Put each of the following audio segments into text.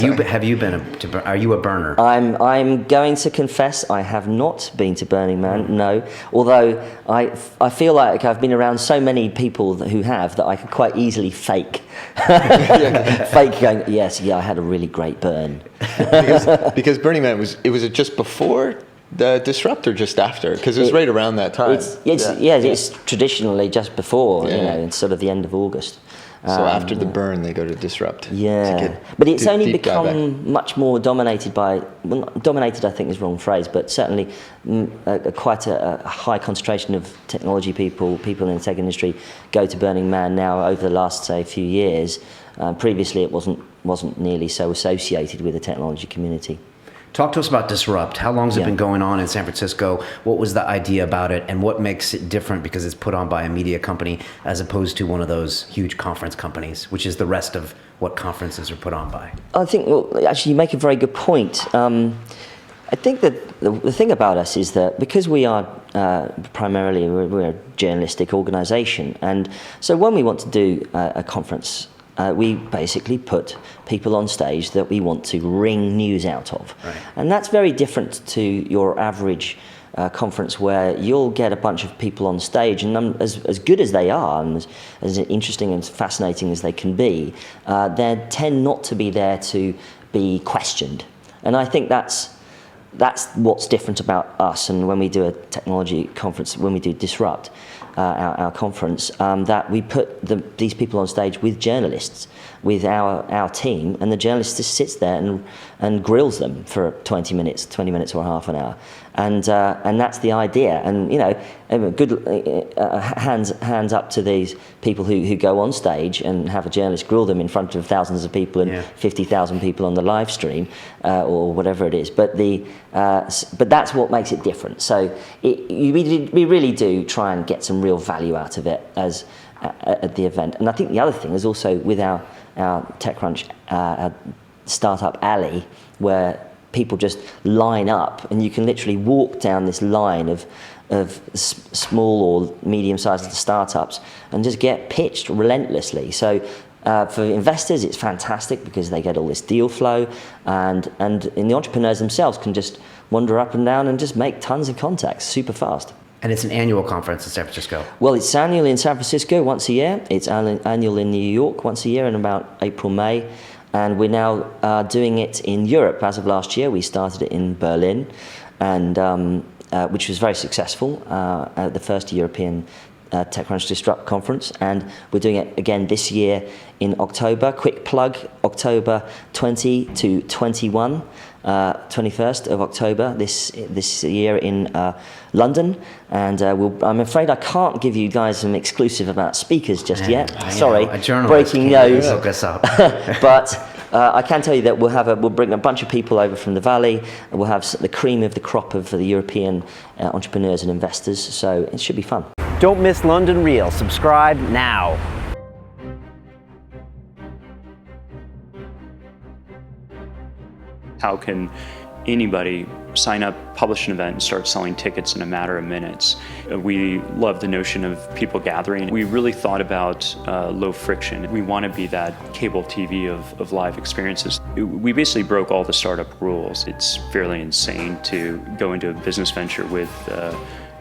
Have you been are you a burner? I'm going to confess I have not been to Burning Man, no. Although I feel like I've been around so many people who have that I could quite easily fake. Fake going, yes, yeah, I had a really great burn. because Burning Man was just before the Disrupt or just after? Because it was right around that time. It's traditionally just before, it's sort of the end of August. So after the burn, they go to Disrupt. Yeah, but it's only become much more dominated by, well, not dominated I think is the wrong phrase, but certainly quite a high concentration of technology people in the tech industry go to Burning Man now over the last, say, few years. Previously it wasn't nearly so associated with the technology community. Talk to us about Disrupt. How long has it been going on in San Francisco? What was the idea about it, and what makes it different because it's put on by a media company as opposed to one of those huge conference companies, which is the rest of what conferences are put on by? I think, well, actually, you make a very good point. I think that the thing about us is that because we are primarily we're a journalistic organisation, and so when we want to do a conference, we basically put people on stage that we want to wring news out of. Right. And that's very different to your average conference where you'll get a bunch of people on stage, and as good as they are, and as interesting and fascinating as they can be, they tend not to be there to be questioned. And I think that's what's different about us. And when we do a technology conference, when we do Disrupt, our conference, that we put these people on stage with journalists, with our team, and the journalist just sits there and grills them for 20 minutes or half an hour, and that's the idea. And good hands up to these people who go on stage and have a journalist grill them in front of thousands of people and 50,000 people on the live stream or whatever it is. But that's what makes it different. So we really do try and get some real value out of it at the event. And I think the other thing is also with our TechCrunch startup alley, where people just line up, and you can literally walk down this line of small or medium-sized startups and just get pitched relentlessly. So for investors, it's fantastic because they get all this deal flow, and the entrepreneurs themselves can just wander up and down and just make tons of contacts super fast. And it's an annual conference in San Francisco. Well, it's annual in San Francisco once a year. It's annual in New York once a year in about April, May. And we're now doing it in Europe. As of last year, we started it in Berlin, and which was very successful, the first European TechCrunch Disrupt conference. And we're doing it again this year in October. Quick plug, October 20 to 21. 21st of October this year in London, and I'm afraid I can't give you guys some exclusive about speakers just yet. Sorry, breaking news. But I can tell you that we'll bring a bunch of people over from the Valley, and we'll have the cream of the crop of the European entrepreneurs and investors. So it should be fun. Don't miss London Real. Subscribe now. How can anybody sign up, publish an event, and start selling tickets in a matter of minutes? We love the notion of people gathering. We really thought about low friction. We want to be that cable TV of live experiences. We basically broke all the startup rules. It's fairly insane to go into a business venture with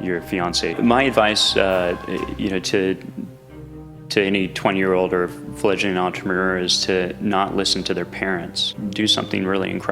your fiance. My advice, to any 20-year-old or fledgling entrepreneur is to not listen to their parents. Do something really incredible.